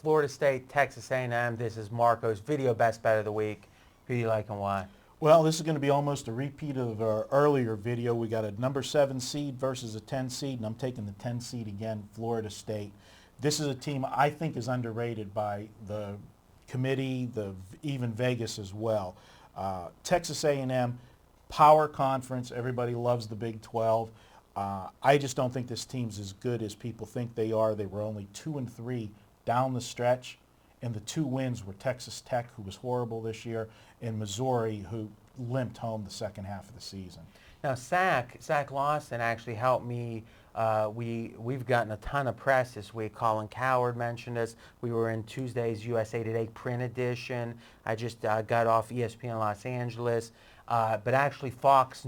Florida State, Texas A&M. This is Marco's video best bet of the week. Who do you like and why? Well, this is going to be almost a repeat of our earlier video. We got a number 7 seed versus a 10 seed, and I'm taking the 10 seed again, Florida State. This is a team I think is underrated by the committee, even Vegas as well. Texas A&M, power conference. Everybody loves the Big 12. I just don't think this team's as good as people think they are. They were only 2-3 down the stretch, and the 2 wins were Texas Tech, who was horrible this year, and Missouri, who limped home the second half of the season. Now, Zach Lawson actually helped me. We've gotten a ton of press this week. Colin Coward mentioned us. We were in Tuesday's USA Today print edition. I just got off ESPN Los Angeles, but actually Fox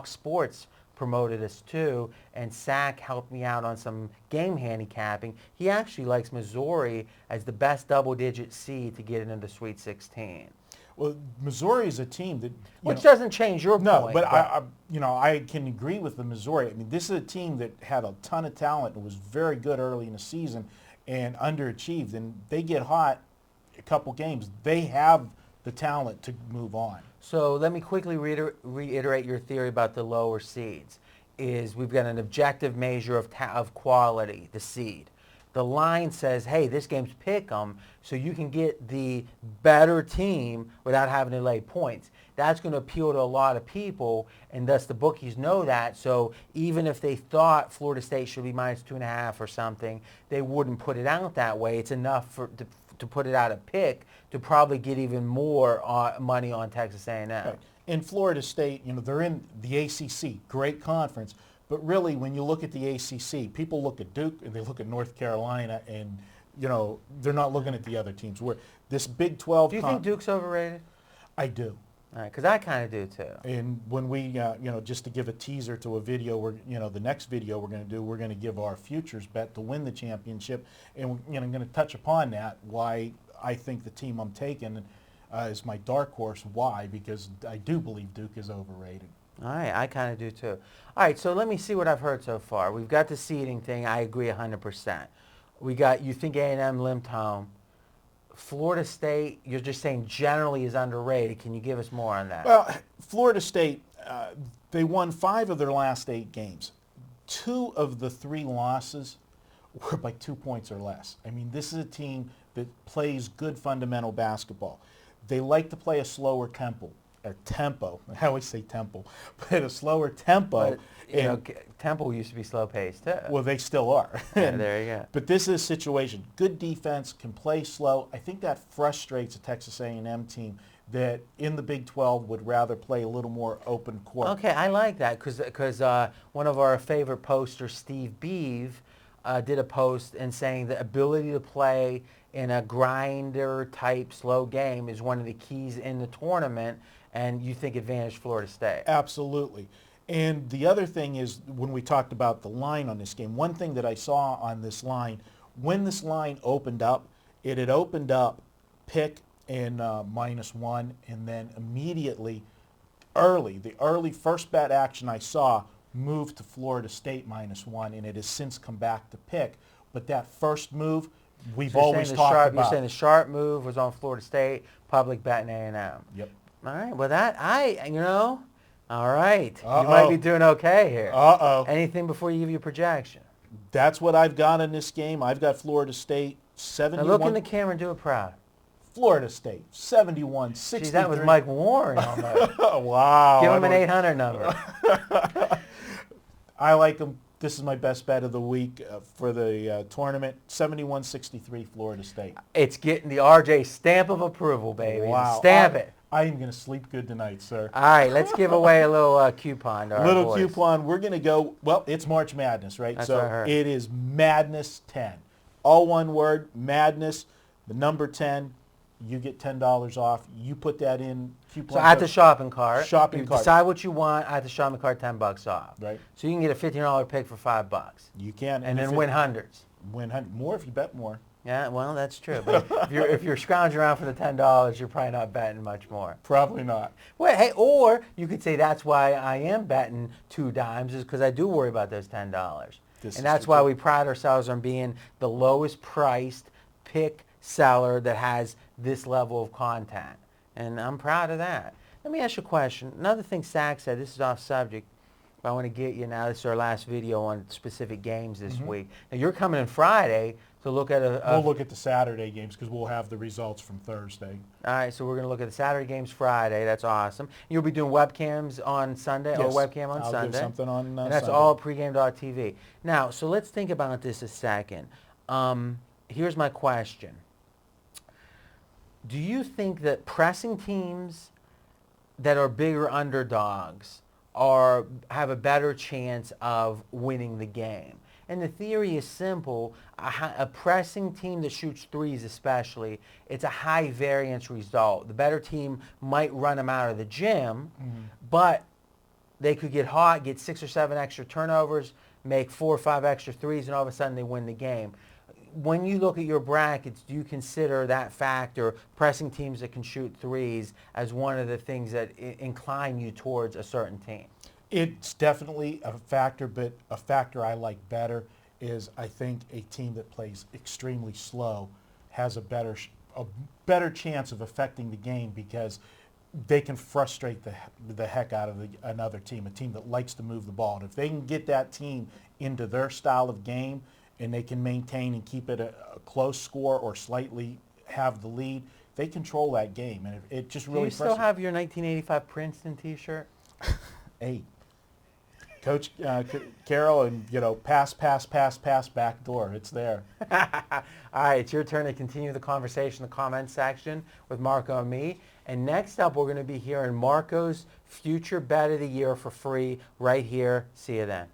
Sports promoted us too, and Zach helped me out on some game handicapping. He actually likes Missouri as the best double-digit seed to get into the Sweet 16. Well, Missouri is a team that which doesn't change your no, point. but I can agree with the Missouri. I mean, this is a team that had a ton of talent and was very good early in the season and underachieved. And they get hot a couple games. They have the talent to move on. So let me quickly reiterate your theory about the lower seeds. Is we've got an objective measure of quality, the seed. The line says, hey, this game's pick 'em, so you can get the better team without having to lay points. That's going to appeal to a lot of people, and thus the bookies know that. So even if they thought Florida State should be -2.5 or something, they wouldn't put it out that way. It's enough to put it out a pick to probably get even more money on Texas A&M. Right. In Florida State, they're in the ACC, great conference. But really, when you look at the ACC, people look at Duke and they look at North Carolina, and they're not looking at the other teams. Where this Big 12. Do you think Duke's overrated? I do. All right, because I kind of do too. And when we, just to give a teaser to a video, the next video we're going to do, we're going to give our futures bet to win the championship, and I'm going to touch upon that. Why I think the team I'm taking is my dark horse. Why? Because I do believe Duke is overrated. All right, I kind of do too. All right, so let me see what I've heard so far. We've got the seeding thing. I agree 100%. You think A&M limped home. Florida State, you're just saying generally is underrated. Can you give us more on that? Well, Florida State, they won 5 of their last 8 games. 2 of the 3 losses were by 2 points or less. I mean, this is a team that plays good fundamental basketball. They like to play a slower tempo. I always say tempo, but a slower tempo. But, tempo used to be slow paced too. Well, they still are. Yeah, there you go. But this is a situation. Good defense, can play slow. I think that frustrates a Texas A&M team that in the Big 12 would rather play a little more open court. Okay, I like that because one of our favorite posters, Steve Beeve, did a post and saying the ability to play in a grinder type slow game is one of the keys in the tournament. And you think advantage Florida State? Absolutely. And the other thing is, when we talked about the line on this game, one thing that I saw on this line, when this line opened up, it had opened up pick and -1, and then immediately the early first bet action I saw moved to Florida State -1, and it has since come back to pick. But that first move, we've always talked about. You're saying the sharp move was on Florida State, public bet in A&M. Yep. All right. Well, all right. You might be doing okay here. Anything before you give your projection? That's what I've got in this game. I've got Florida State 71. Now look in the camera and do it proud. Florida State 71-63. Geez, that was Mike Warren almost. Wow. Give him an 800 number. I like them. This is my best bet of the week for the tournament. 71-63 Florida State. It's getting the RJ stamp of approval, baby. Wow. Stamp it. I am going to sleep good tonight, sir. All right, let's give away a little coupon to our little boys. Coupon. We're going to go, well, it's March Madness, right? That's so what I heard. It is Madness 10. All one word, Madness, the number 10. You get $10 off. You put that in coupon. So at the shopping cart, you decide what you want. At the shopping cart, $10 off. Right. So you can get a $15 pick for $5. You can. And then win hundreds. Win more if you bet more. Yeah, well, that's true. But if you're scrounging around for the $10, you're probably not betting much more. Probably not. Well, hey, or you could say that's why I am betting 2 dimes is because I do worry about those $10. And that's why we pride ourselves on being the lowest priced pick seller that has this level of content. And I'm proud of that. Let me ask you a question. Another thing Zach said, this is off subject, but I want to get you now. This is our last video on specific games this week. Now, you're coming in Friday to look at We'll look at the Saturday games because we'll have the results from Thursday. All right, so we're going to look at the Saturday games Friday. That's awesome. You'll be doing webcams on Sunday, Yes, or webcam on I'll Sunday. do something on and that's Sunday. all pregame.tv. Now, so let's think about this a second. Here's my question. Do you think that pressing teams that are bigger underdogs have a better chance of winning the game? And the theory is simple. A pressing team that shoots threes especially, it's a high variance result. The better team might run them out of the gym, but they could get hot, get 6 or 7 extra turnovers, make 4 or 5 extra threes, and all of a sudden they win the game. When you look at your brackets, do you consider that factor, pressing teams that can shoot threes, as one of the things that incline you towards a certain team? It's definitely a factor, but a factor I like better is I think a team that plays extremely slow has a better chance of affecting the game because they can frustrate the heck out of another team, a team that likes to move the ball. And if they can get that team into their style of game and they can maintain and keep it a close score or slightly have the lead, they control that game. And it just really Do you still have your 1985 Princeton T-shirt? Hey, Coach Carroll, and pass, back door. It's there. All right, it's your turn to continue the conversation in the comment section with Marco and me. And next up, we're going to be hearing Marco's future bet of the year for free right here. See you then.